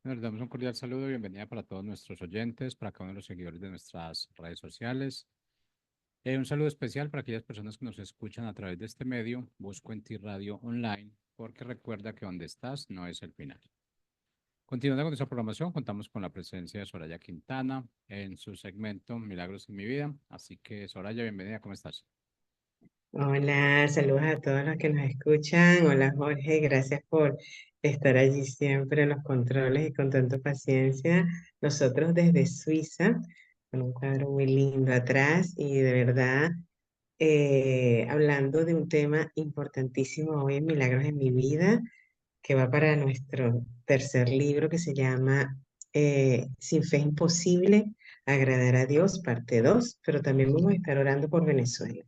Nos damos un cordial saludo y bienvenida para todos nuestros oyentes, para cada uno de los seguidores de nuestras redes sociales. Un saludo especial para aquellas personas que nos escuchan a través de este medio, Busco en Ti Radio Online, porque recuerda que donde estás no es el final. Continuando con nuestra programación, contamos con la presencia de Soraya Quintana en su segmento Milagros en mi vida. Así que, Soraya, bienvenida, ¿cómo estás? Hola, saludos a todos los que nos escuchan. Hola Jorge, gracias por estar allí siempre en los controles y con tanta paciencia. Nosotros desde Suiza, con un cuadro muy lindo atrás y de verdad hablando de un tema importantísimo hoy en Milagros en mi vida, que va para nuestro tercer libro que se llama Sin fe es imposible agradar a Dios, parte 2, pero también vamos a estar orando por Venezuela.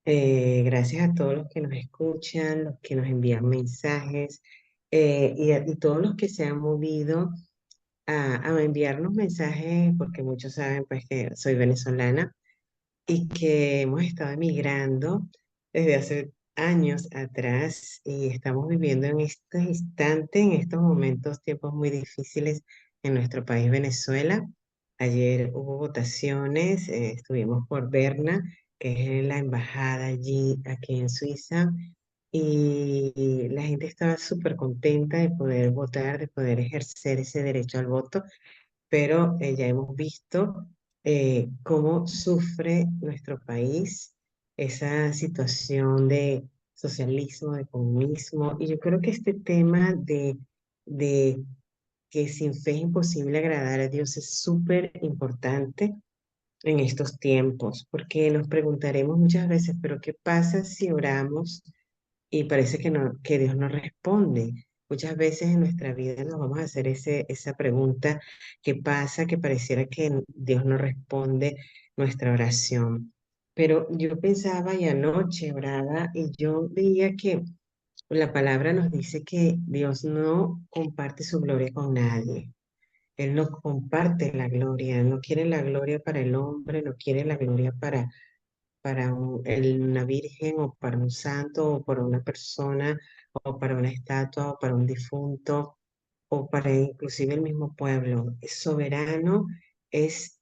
Gracias a todos los que nos escuchan, los que nos envían mensajes y todos los que se han movido a enviarnos mensajes, porque muchos saben pues que soy venezolana y que hemos estado emigrando desde hace años atrás y estamos viviendo en estos instantes, en estos momentos, tiempos muy difíciles en nuestro país, Venezuela. Ayer hubo votaciones, estuvimos por Berna, que es la embajada allí, aquí en Suiza, y la gente estaba súper contenta de poder votar, de poder ejercer ese derecho al voto, pero ya hemos visto cómo sufre nuestro país esa situación de socialismo, de comunismo, y yo creo que este tema de que sin fe es imposible agradar a Dios es súper importante en estos tiempos, porque nos preguntaremos muchas veces, pero ¿qué pasa si oramos y parece que, no, que Dios no responde? Muchas veces en nuestra vida nos vamos a hacer esa pregunta: ¿qué pasa? Que pareciera que Dios no responde nuestra oración. Pero yo pensaba y anoche oraba y yo veía que la palabra nos dice que Dios no comparte su gloria con nadie. Él no comparte la gloria, no quiere la gloria para el hombre, no quiere la gloria para una virgen o para un santo o para una persona o para una estatua o para un difunto o para inclusive el mismo pueblo. Es soberano, es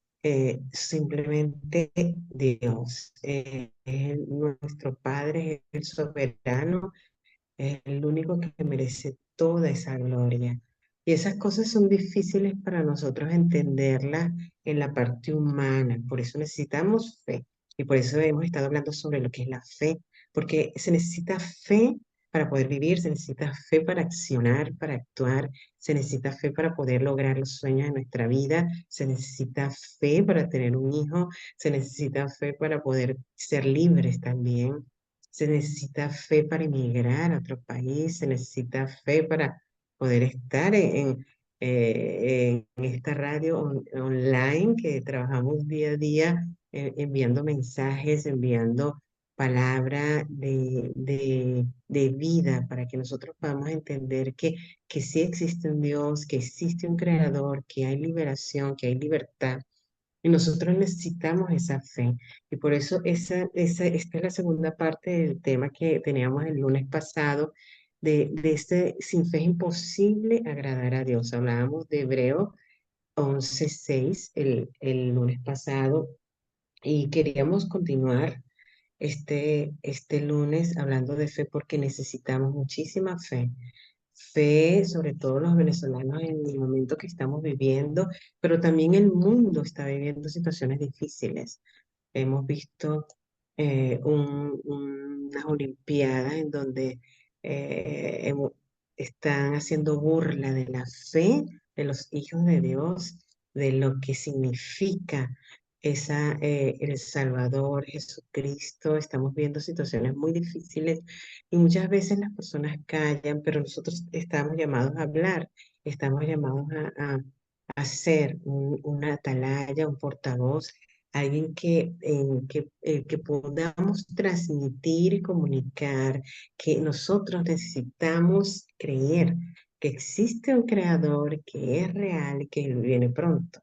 simplemente Dios. Es nuestro Padre, es el soberano, es el único que merece toda esa gloria. Y esas cosas son difíciles para nosotros entenderlas en la parte humana. Por eso necesitamos fe. Y por eso hemos estado hablando sobre lo que es la fe. Porque se necesita fe para poder vivir, se necesita fe para accionar, para actuar, se necesita fe para poder lograr los sueños de nuestra vida, se necesita fe para tener un hijo, se necesita fe para poder ser libres también. Se necesita fe para emigrar a otro país, se necesita fe para poder estar en esta radio online que trabajamos día a día, enviando mensajes, enviando palabra de vida para que nosotros podamos entender que sí existe un Dios, que existe un creador, que hay liberación, que hay libertad. Y nosotros necesitamos esa fe. Y por eso esta es la segunda parte del tema que teníamos el lunes pasado, de este sin fe es imposible agradar a Dios. Hablábamos de Hebreo 11:6 el lunes pasado y queríamos continuar este lunes hablando de fe porque necesitamos muchísima fe. Fe, sobre todo los venezolanos en el momento que estamos viviendo, pero también el mundo está viviendo situaciones difíciles. Hemos visto unas olimpiadas en donde están haciendo burla de la fe de los hijos de Dios, de lo que significa el Salvador, Jesucristo. Estamos viendo situaciones muy difíciles y muchas veces las personas callan, pero nosotros estamos llamados a hablar, estamos llamados a ser una atalaya, un portavoz, alguien que podamos transmitir y comunicar que nosotros necesitamos creer que existe un creador que es real y que viene pronto.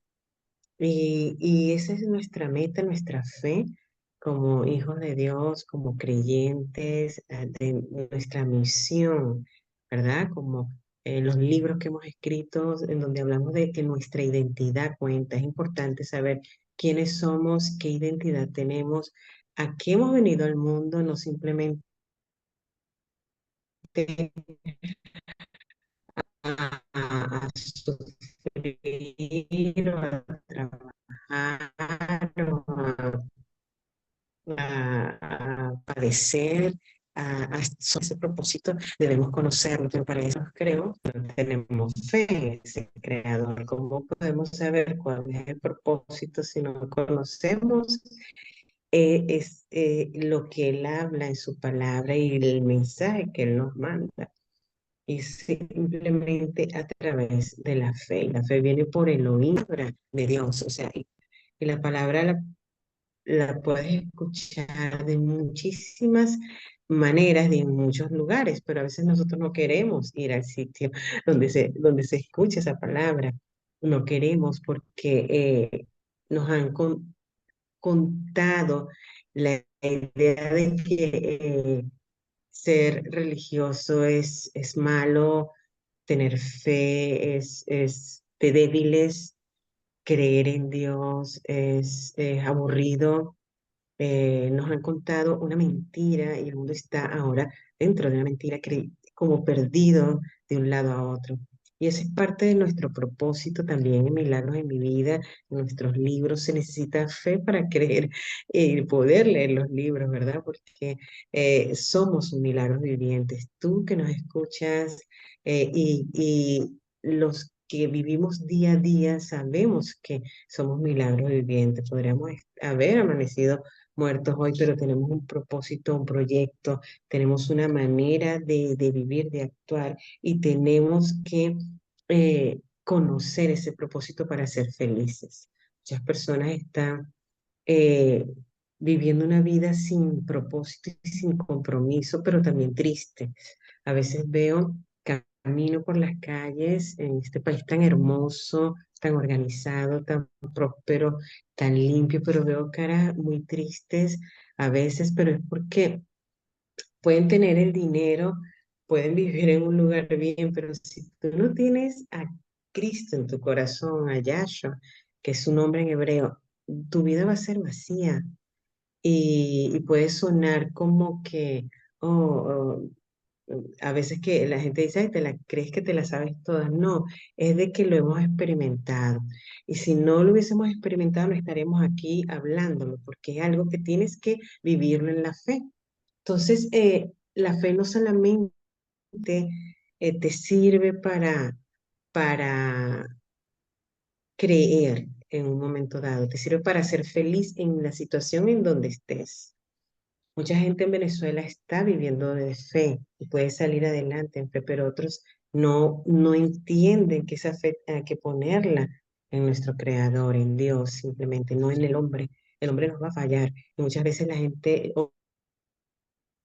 Y esa es nuestra meta, nuestra fe como hijos de Dios, como creyentes, de nuestra misión, ¿verdad? Como los libros que hemos escrito en donde hablamos de que nuestra identidad cuenta. Es importante saber quiénes somos, qué identidad tenemos, a qué hemos venido al mundo, no simplemente a sufrir o a trabajar o a padecer, sobre ese propósito debemos conocerlo, pero para eso creo que tenemos fe en ese creador. ¿Cómo podemos saber cuál es el propósito si no lo conocemos? Lo que Él habla en su palabra y el mensaje que Él nos manda. Y simplemente a través de la fe. La fe viene por el oír de Dios. O sea, y la palabra la puedes escuchar de muchísimas maneras, de en muchos lugares, pero a veces nosotros no queremos ir al sitio donde se escucha esa palabra. No queremos porque nos han contado la idea de que ser religioso es malo, tener fe es de débiles, creer en Dios es aburrido. Nos han contado una mentira y el mundo está ahora dentro de una mentira, como perdido de un lado a otro. Y eso es parte de nuestro propósito también en Milagros en mi vida, en nuestros libros. Se necesita fe para creer y poder leer los libros, ¿verdad? Porque somos un milagros vivientes. Tú que nos escuchas y los que vivimos día a día sabemos que somos milagros vivientes. Podríamos haber amanecido muertos hoy, pero tenemos un propósito, un proyecto, tenemos una manera de vivir, de actuar y tenemos que conocer ese propósito para ser felices. Muchas personas están eh, viviendo una vida sin propósito y sin compromiso, pero también triste. A veces veo, camino por las calles en este país tan hermoso, tan organizado, tan próspero, tan limpio, pero veo caras muy tristes a veces, pero es porque pueden tener el dinero, pueden vivir en un lugar bien, pero si tú no tienes a Cristo en tu corazón, a Yahshua, que es su nombre en hebreo, tu vida va a ser vacía y puede sonar como que, oh, a veces que la gente dice, "Ay, crees que te la sabes todas". No, es de que lo hemos experimentado. Y si no lo hubiésemos experimentado, no estaríamos aquí hablándolo, porque es algo que tienes que vivirlo en la fe. Entonces, la fe no solamente te sirve para creer en un momento dado, te sirve para ser feliz en la situación en donde estés. Mucha gente en Venezuela está viviendo de fe y puede salir adelante en fe, pero otros no entienden que esa fe hay que ponerla en nuestro Creador, en Dios, simplemente, no en el hombre. El hombre nos va a fallar. Y muchas veces la gente,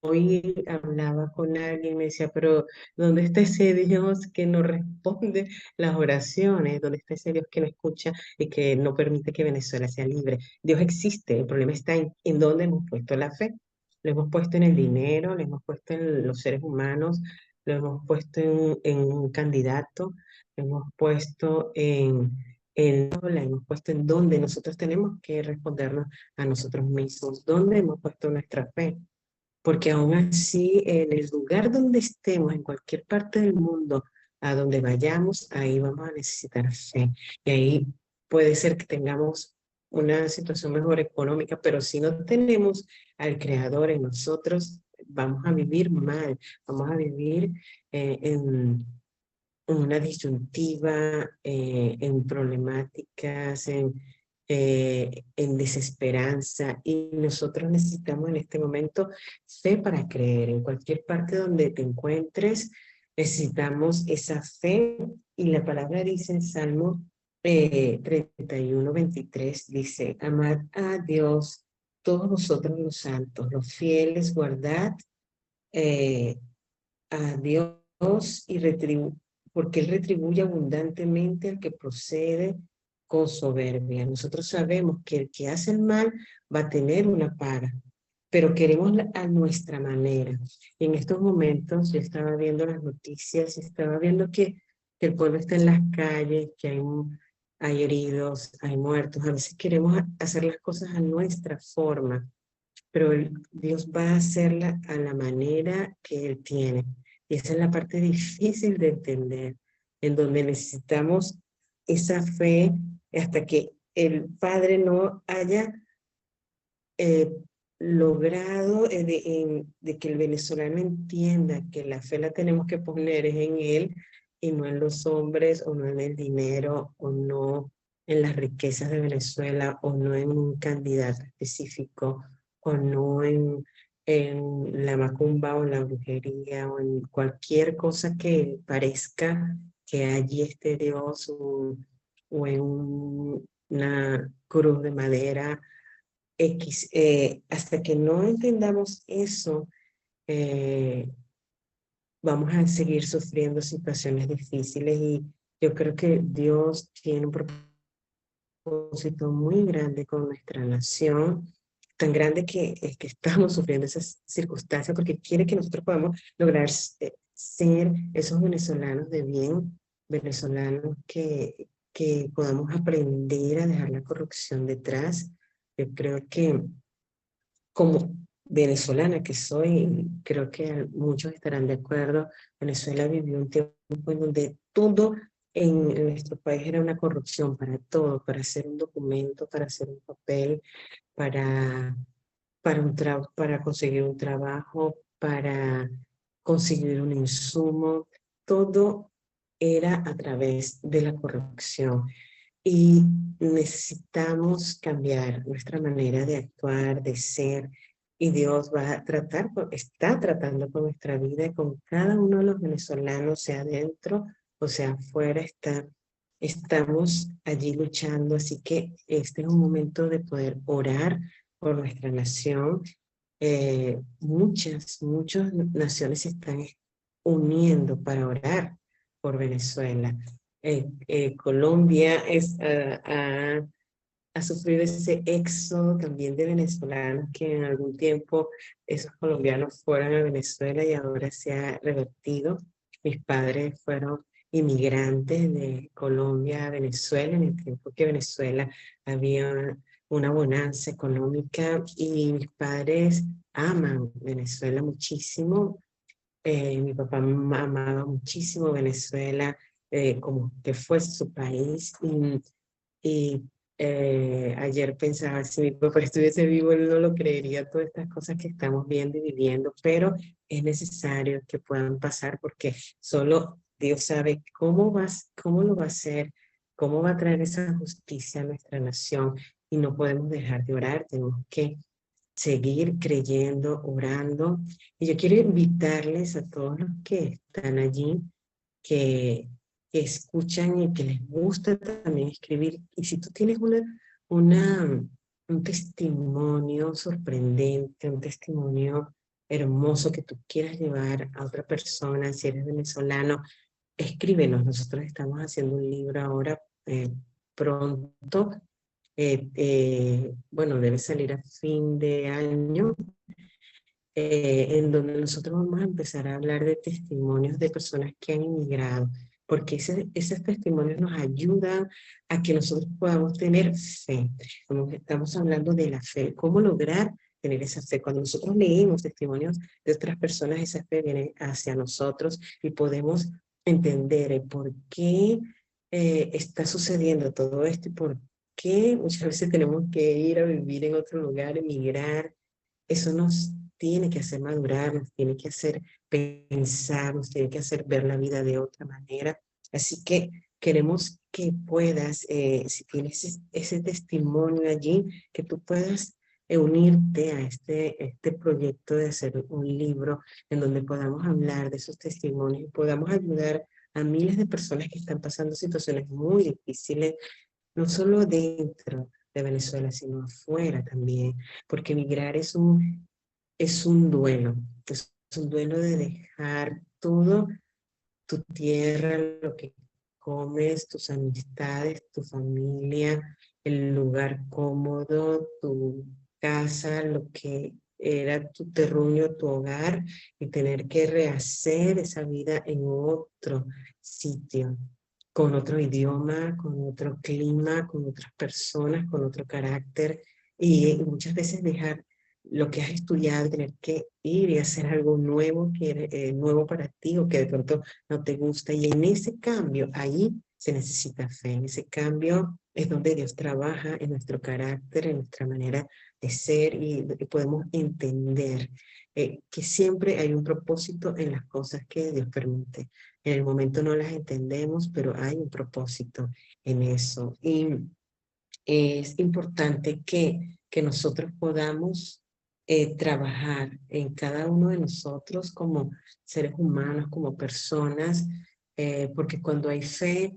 hoy hablaba con alguien y me decía, pero ¿dónde está ese Dios que no responde las oraciones? ¿Dónde está ese Dios que no escucha y que no permite que Venezuela sea libre? Dios existe, el problema está en dónde hemos puesto la fe. Lo hemos puesto en el dinero, lo hemos puesto en los seres humanos, lo hemos puesto en un candidato, lo hemos puesto la hemos puesto en dónde nosotros tenemos que respondernos a nosotros mismos, dónde hemos puesto nuestra fe. Porque aún así, en el lugar donde estemos, en cualquier parte del mundo, a donde vayamos, ahí vamos a necesitar fe. Y ahí puede ser que tengamos una situación mejor económica, pero si no tenemos al Creador en nosotros, vamos a vivir mal, vamos a vivir en una disyuntiva, en problemáticas, en desesperanza. Y nosotros necesitamos en este momento fe para creer. En cualquier parte donde te encuentres, necesitamos esa fe. Y la palabra dice en Salmo 31:23, dice, amad a Dios todos vosotros los santos, los fieles, guardad eh, a Dios y porque Él retribuye abundantemente al que procede con soberbia. Nosotros sabemos que el que hace el mal va a tener una paga, pero queremos a nuestra manera. Y en estos momentos yo estaba viendo las noticias y estaba viendo que el pueblo está en las calles, que hay heridos, hay muertos. A veces queremos hacer las cosas a nuestra forma, pero Dios va a hacerla a la manera que Él tiene. Y esa es la parte difícil de entender, en donde necesitamos esa fe hasta que el Padre no haya eh, logrado de que el venezolano entienda que la fe la tenemos que poner es en Él y no en los hombres o no en el dinero o no en las riquezas de Venezuela o no en un candidato específico o no en la macumba o en la brujería o en cualquier cosa que parezca que allí esté Dios o en una cruz de madera X, hasta que no entendamos eso, eh, vamos a seguir sufriendo situaciones difíciles y yo creo que Dios tiene un propósito muy grande con nuestra nación, tan grande que es que estamos sufriendo esas circunstancias porque quiere que nosotros podamos lograr ser esos venezolanos de bien, venezolanos que podamos aprender a dejar la corrupción detrás. Yo creo que como venezolana que soy, creo que muchos estarán de acuerdo, Venezuela vivió un tiempo en donde todo en nuestro país era una corrupción para todo, para hacer un documento, para hacer un papel, para, para conseguir un trabajo, para conseguir un insumo, todo era a través de la corrupción. Y necesitamos cambiar nuestra manera de actuar, de ser, y Dios va a tratar, está tratando con nuestra vida, y con cada uno de los venezolanos, sea dentro o sea afuera, estamos allí luchando, así que este es un momento de poder orar por nuestra nación. Muchas naciones se están uniendo para orar por Venezuela. Colombia ha sufrido ese éxodo también de venezolanos que en algún tiempo esos colombianos fueron a Venezuela y ahora se ha revertido. Mis padres fueron inmigrantes de Colombia a Venezuela en el tiempo que Venezuela había una bonanza económica y mis padres aman Venezuela muchísimo. Mi papá amaba muchísimo Venezuela como que fuese su país y ayer pensaba, si mi papá estuviese vivo, él no lo creería, todas estas cosas que estamos viendo y viviendo, pero es necesario que puedan pasar porque solo Dios sabe cómo lo va a hacer, cómo va a traer esa justicia a nuestra nación y no podemos dejar de orar, tenemos que seguir creyendo, orando. Y yo quiero invitarles a todos los que están allí, que, que escuchan y que les gusta también escribir. Y si tú tienes un testimonio sorprendente, un testimonio hermoso que tú quieras llevar a otra persona, si eres venezolano, escríbenos. Nosotros estamos haciendo un libro ahora pronto. Bueno, debe salir a fin de año, en donde nosotros vamos a empezar a hablar de testimonios de personas que han inmigrado, porque esos testimonios nos ayudan a que nosotros podamos tener fe. Como que estamos hablando de la fe, cómo lograr tener esa fe. Cuando nosotros leemos testimonios de otras personas, esa fe viene hacia nosotros y podemos entender el por qué está sucediendo todo esto y por qué muchas veces tenemos que ir a vivir en otro lugar, emigrar. Eso nos tiene que hacer madurar, nos tiene que hacer pensar, nos tiene que hacer ver la vida de otra manera. Así que queremos que puedas, si tienes ese testimonio allí, que tú puedas unirte a este proyecto de hacer un libro en donde podamos hablar de esos testimonios y podamos ayudar a miles de personas que están pasando situaciones muy difíciles, no solo dentro de Venezuela, sino afuera también, porque emigrar es un duelo de dejar todo, tu tierra, lo que comes, tus amistades, tu familia, el lugar cómodo, tu casa, lo que era tu terruño, tu hogar, y tener que rehacer esa vida en otro sitio, con otro idioma, con otro clima, con otras personas, con otro carácter, y muchas veces dejar lo que has estudiado, tener que ir y hacer algo nuevo, nuevo para ti o que de pronto no te gusta. Y en ese cambio, ahí se necesita fe. En ese cambio es donde Dios trabaja en nuestro carácter, en nuestra manera de ser y podemos entender que siempre hay un propósito en las cosas que Dios permite. En el momento no las entendemos, pero hay un propósito en eso. Y es importante que nosotros podamos trabajar en cada uno de nosotros como seres humanos, como personas, porque cuando hay fe,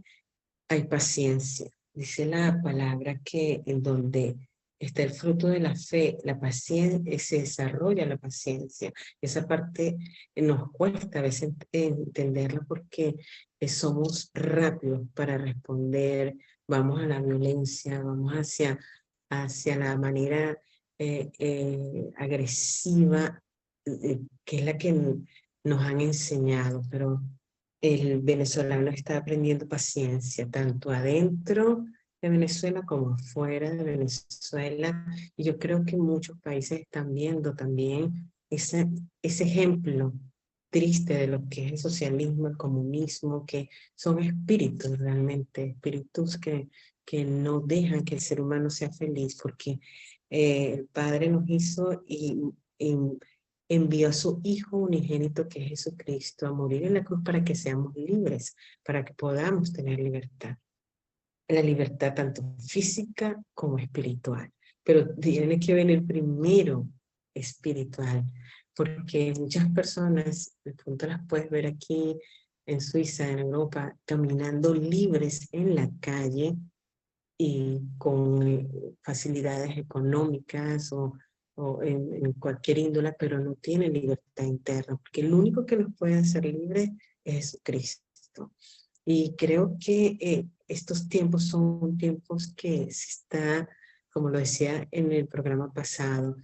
hay paciencia. Dice la palabra que en donde está el fruto de la fe, la paciencia, se desarrolla la paciencia. Esa parte nos cuesta a veces entenderla porque somos rápidos para responder, vamos a la violencia, vamos hacia la manera agresiva, que es la que nos han enseñado, pero el venezolano está aprendiendo paciencia, tanto adentro de Venezuela como afuera de Venezuela. Y yo creo que muchos países están viendo también ese ejemplo triste de lo que es el socialismo, el comunismo, que son espíritus realmente, espíritus que no dejan que el ser humano sea feliz, porque el Padre nos hizo y envió a su Hijo unigénito, que es Jesucristo, a morir en la cruz para que seamos libres, para que podamos tener libertad. La libertad tanto física como espiritual. Pero tiene que venir primero espiritual, porque muchas personas, de pronto las puedes ver aquí en Suiza, en Europa, caminando libres en la calle y con facilidades económicas o en cualquier índole, pero no tienen libertad interna, porque el único que nos puede hacer libres es Jesucristo. Y creo que estos tiempos son tiempos que se está, como lo decía en el programa pasado,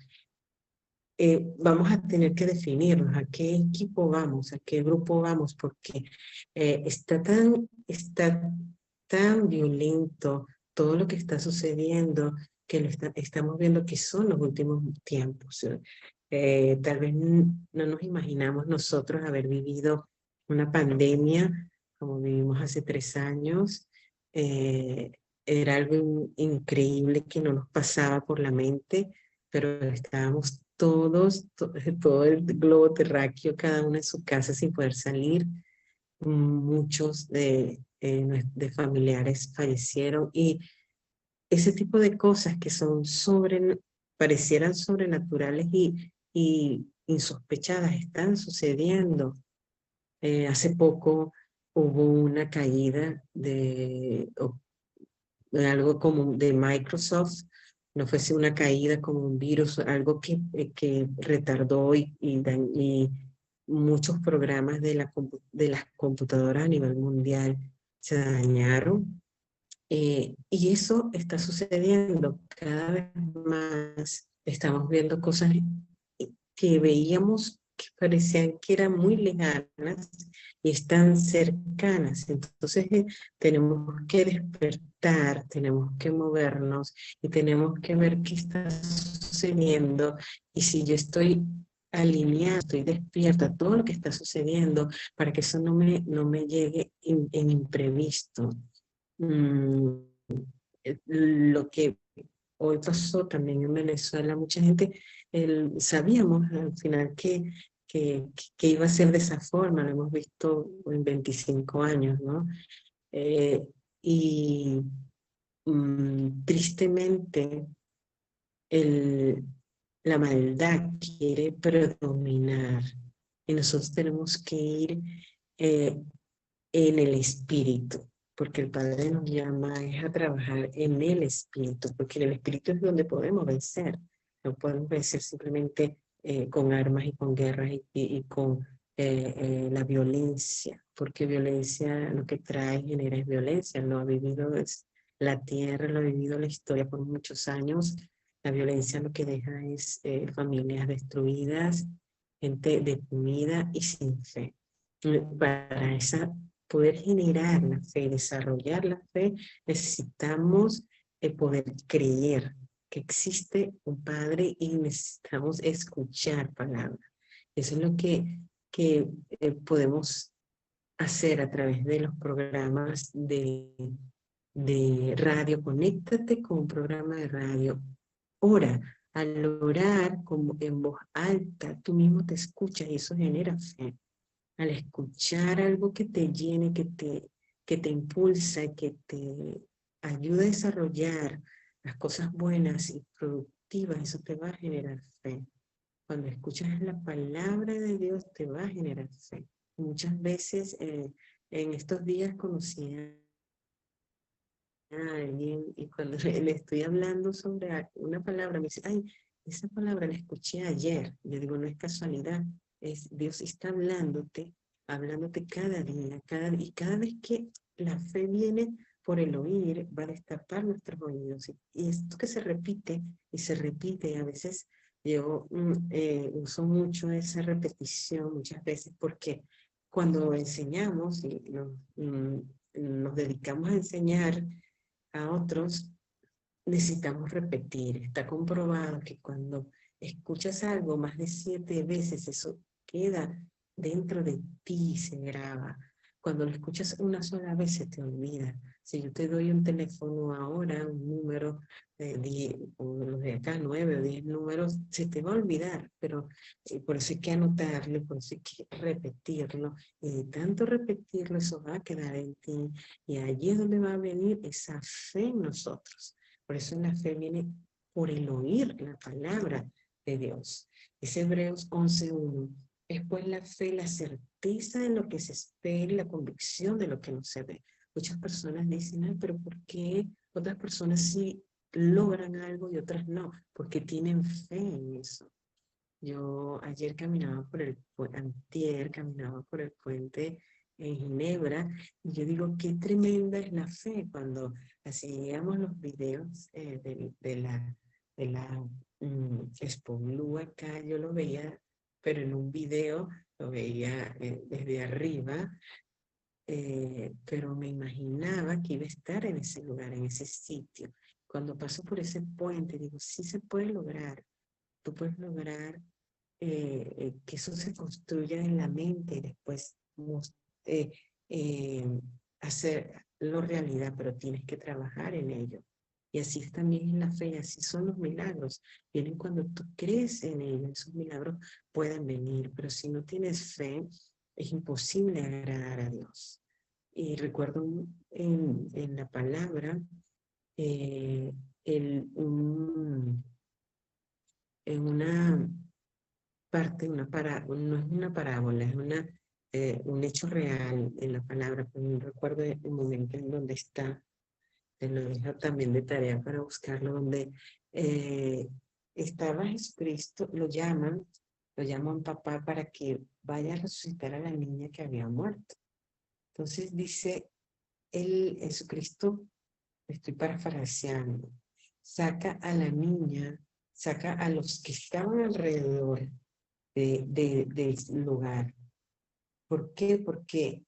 vamos a tener que definirnos a qué equipo vamos, a qué grupo vamos, porque está tan violento todo lo que está sucediendo que estamos viendo que son los últimos tiempos. Tal vez no nos imaginamos nosotros haber vivido una pandemia como vivimos hace 3 años. Eh, Era algo increíble que no nos pasaba por la mente, pero estábamos todos, todo el globo terráqueo, cada uno en su casa sin poder salir. Muchos de familiares fallecieron y ese tipo de cosas que son parecieran sobrenaturales y insospechadas están sucediendo. Hace poco hubo una caída de algo como de Microsoft, no fuese una caída como un virus, algo que retardó y muchos programas de las computadoras a nivel mundial se dañaron. Y eso está sucediendo cada vez más. Estamos viendo cosas que veíamos que parecían que eran muy lejanas y están cercanas. Entonces tenemos que despertar, tenemos que movernos y tenemos que ver qué está sucediendo. Y si yo estoy alineada, estoy despierta a todo lo que está sucediendo para que eso no me llegue en imprevisto. Lo que hoy pasó también en Venezuela, mucha gente sabíamos al final que iba a ser de esa forma, lo hemos visto en 25 años, ¿no? Eh, y tristemente el, la maldad quiere predominar y nosotros tenemos que ir eh, en el espíritu, porque el Padre nos llama es a trabajar en el espíritu, porque en el espíritu es donde podemos vencer. No podemos vencer simplemente con armas y con guerras y con la violencia, porque violencia lo que trae, genera es violencia. Lo ha vivido la tierra, lo ha vivido la historia por muchos años La violencia lo que deja es familias destruidas, gente deprimida y sin fe. Para poder generar la fe, desarrollar la fe, necesitamos poder creer que existe un Padre y necesitamos escuchar palabras. Eso es lo que podemos hacer a través de los programas de radio. Conéctate con un programa de radio. Ora. Al orar como en voz alta, tú mismo te escuchas y eso genera fe. Al escuchar algo que te llene, que te impulsa, que te ayuda a desarrollar las cosas buenas y productivas, eso te va a generar fe. Cuando escuchas la palabra de Dios, te va a generar fe. Muchas veces en estos días conocí a alguien y cuando le estoy hablando sobre una palabra, me dice, ay, esa palabra la escuché ayer. Yo digo, no es casualidad, Dios está hablándote cada día, y cada vez que la fe viene por el oír, va a destapar nuestros oídos. Y esto que se repite y se repite, a veces yo uso mucho esa repetición muchas veces porque cuando enseñamos y nos dedicamos a enseñar a otros, necesitamos repetir. Está comprobado que cuando escuchas algo más de 7 veces, eso queda dentro de ti, se graba. Cuando lo escuchas una sola vez, se te olvida. Si yo te doy un teléfono ahora, un número, o los de acá, 9 o 10 números, se te va a olvidar, pero por eso hay que anotarlo, por eso hay que repetirlo. Y de tanto repetirlo, eso va a quedar en ti. Y allí es donde va a venir esa fe en nosotros. Por eso la fe viene por el oír la palabra de Dios. Es Hebreos 11:1. Es pues la fe, la certeza de lo que se espera y la convicción de lo que no se ve. Muchas personas dicen, ay, pero ¿por qué otras personas sí logran algo y otras no? Porque tienen fe en eso. Yo ayer caminaba antier caminaba por el puente en Ginebra y yo digo, qué tremenda es la fe cuando hacíamos los videos de la Expo Blue acá, yo lo veía, pero en un video lo veía desde arriba, pero me imaginaba que iba a estar en ese lugar, en ese sitio. Cuando paso por ese puente, digo, sí se puede lograr, tú puedes lograr que eso se construya en la mente y después eh, eh, hacerlo realidad, pero tienes que trabajar en ello. Y así es también en la fe, así son los milagros. Vienen cuando tú crees en ellos, esos milagros pueden venir, pero si no tienes fe, es imposible agradar a Dios. Y recuerdo en la palabra, eh, en una parte, no es una parábola, es un hecho real en la palabra, pero no recuerdo el momento en donde está, te lo dejo también de tarea para buscarlo, donde eh, estaba Jesucristo, lo llaman papá para que vaya a resucitar a la niña que había muerto. Entonces dice, Jesucristo, estoy parafraseando, saca a la niña, saca a los que estaban alrededor de lugar. ¿Por qué? Porque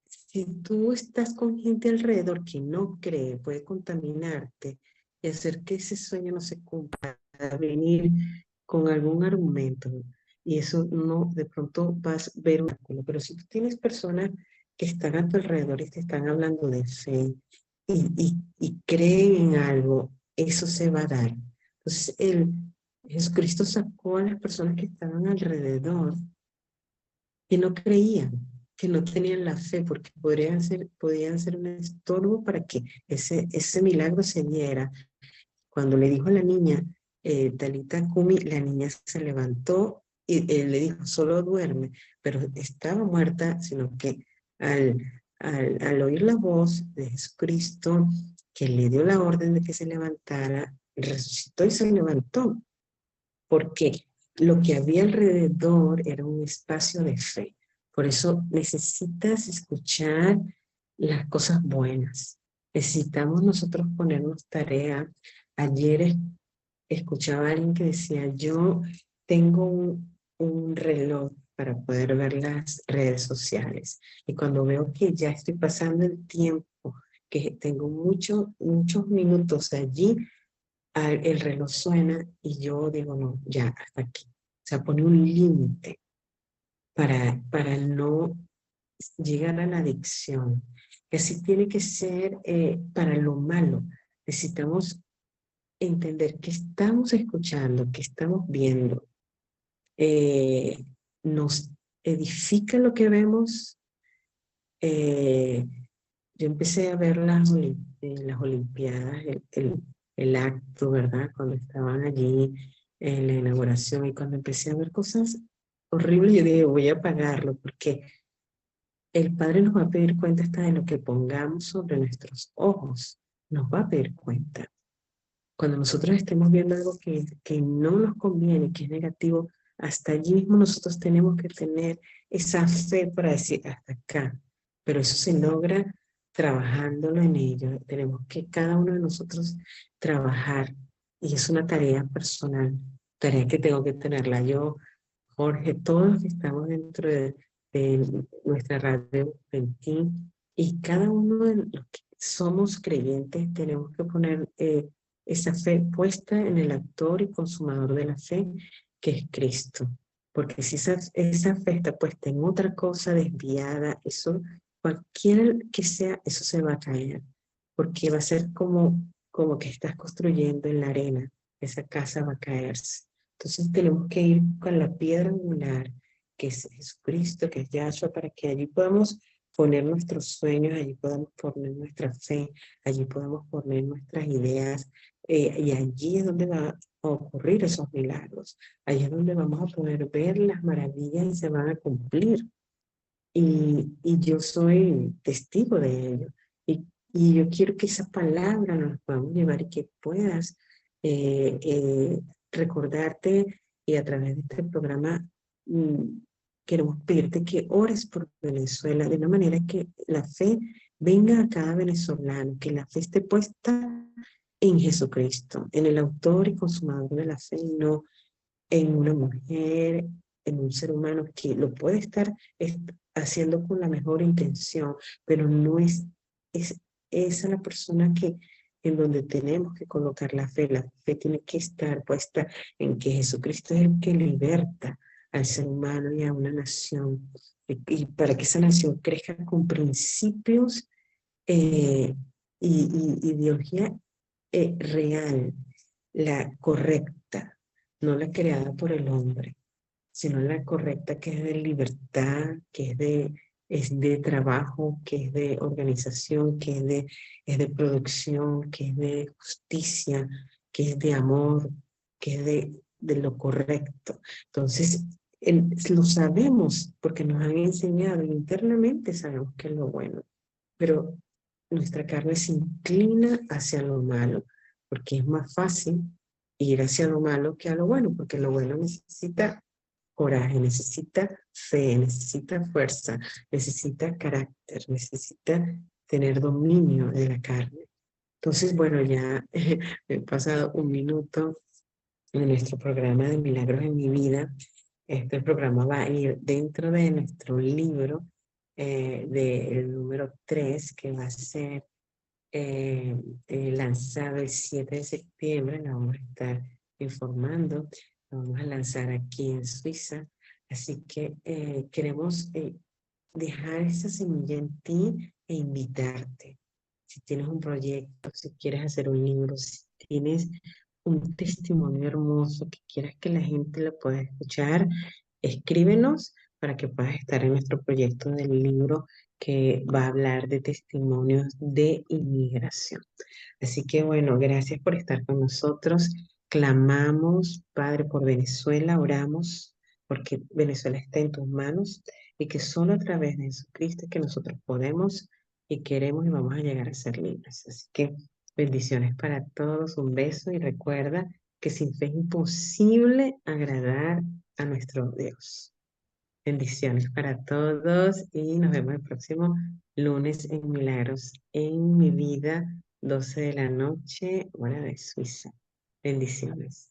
si tú estás con gente alrededor que no cree, puede contaminarte y hacer que ese sueño no se cumpla, venir con algún argumento. Y eso no, de pronto vas a ver un obstáculo. Pero si tú tienes personas que están a tu alrededor y te están hablando de fe y creen en algo, eso se va a dar. Entonces, Jesucristo sacó a las personas que estaban alrededor, que no creían, que no tenían la fe, porque podían ser un estorbo para que ese milagro se diera. Cuando le dijo a la niña, Talita Kumi, la niña se levantó y él le dijo, solo duerme, pero estaba muerta, sino que al, al oír la voz de Jesucristo, que le dio la orden de que se levantara, resucitó y se levantó, porque lo que había alrededor era un espacio de fe. Por eso necesitas escuchar las cosas buenas. Necesitamos nosotros ponernos tarea Ayer escuchaba a alguien que decía, yo tengo un reloj para poder ver las redes sociales y cuando veo que ya estoy pasando el tiempo, que tengo muchos minutos allí, el reloj suena y yo digo, no, ya, hasta aquí. O sea, pone un límite para no llegar a la adicción. Que así tiene que ser para lo malo. Necesitamos entender que estamos escuchando, que estamos viendo, eh, nos edifica lo que vemos. Eh, yo empecé a ver las Olimpiadas, el acto, ¿verdad? Cuando estaban allí en la inauguración y cuando empecé a ver cosas horribles, yo dije, voy a apagarlo porque el Padre nos va a pedir cuenta hasta de lo que pongamos sobre nuestros ojos. Nos va a pedir cuenta. Cuando nosotros estemos viendo algo que no nos conviene, que es negativo, hasta allí mismo nosotros tenemos que tener esa fe para decir hasta acá. Pero eso se logra trabajándolo en ello. Tenemos que cada uno de nosotros trabajar. Y es una tarea personal, tarea que tengo que tenerla yo, Jorge, todos los que estamos dentro de nuestra radio Ventín, y cada uno de los que somos creyentes tenemos que poner esa fe puesta en el autor y consumador de la fe, que es Cristo. Porque si esa fe está puesta en otra cosa desviada, eso, cualquiera que sea, eso se va a caer. Porque va a ser como que estás construyendo en la arena. Esa casa va a caerse. Entonces tenemos que ir con la piedra angular, que es Jesucristo, que es Yahshua, para que allí podamos poner nuestros sueños, allí podamos poner nuestra fe, allí podemos poner nuestras ideas, y allí es donde va a ocurrir esos milagros. Allí es donde vamos a poder ver las maravillas y se van a cumplir. Y yo soy testigo de ello. Y yo quiero que esa palabra nos podamos llevar y que puedas eh, eh, recordarte y a través de este programa mm, queremos pedirte que ores por Venezuela de una manera que la fe venga a cada venezolano, que la fe esté puesta en Jesucristo, en el autor y consumador de la fe, y no en una mujer, en un ser humano que lo puede estar haciendo con la mejor intención, pero no es esa la persona que en donde tenemos que colocar la fe. La fe tiene que estar puesta en que Jesucristo es el que liberta al ser humano y a una nación. Y para que esa nación crezca con principios eh, y ideología real, la correcta, no la creada por el hombre, sino la correcta que es de libertad, es de trabajo, que es de organización, es de producción, que es de justicia, que es de amor, que es de lo correcto. Entonces, lo sabemos porque nos han enseñado internamente, sabemos que es lo bueno, pero nuestra carne se inclina hacia lo malo, porque es más fácil ir hacia lo malo que a lo bueno, porque lo bueno necesita coraje, necesita fe, necesita fuerza, necesita carácter, necesita tener dominio de la carne. Entonces, bueno, ya he pasado un minuto en nuestro programa de Milagros en mi vida. Este programa va a ir dentro de nuestro libro del número 3 que va a ser eh, lanzado el 7 de septiembre. La vamos a estar informando. Lo vamos a lanzar aquí en Suiza. Así que queremos dejar esa semilla en ti e invitarte. Si tienes un proyecto, si quieres hacer un libro, si tienes un testimonio hermoso que quieras que la gente lo pueda escuchar, escríbenos para que puedas estar en nuestro proyecto del libro que va a hablar de testimonios de inmigración. Así que bueno, gracias por estar con nosotros. Clamamos, Padre, por Venezuela, oramos porque Venezuela está en tus manos y que solo a través de Jesucristo es que nosotros podemos y queremos y vamos a llegar a ser libres. Así que bendiciones para todos, un beso y recuerda que sin fe es imposible agradar a nuestro Dios. Bendiciones para todos y nos vemos el próximo lunes en Milagros en mi vida 12 de la noche, hora de Suiza. Bendiciones.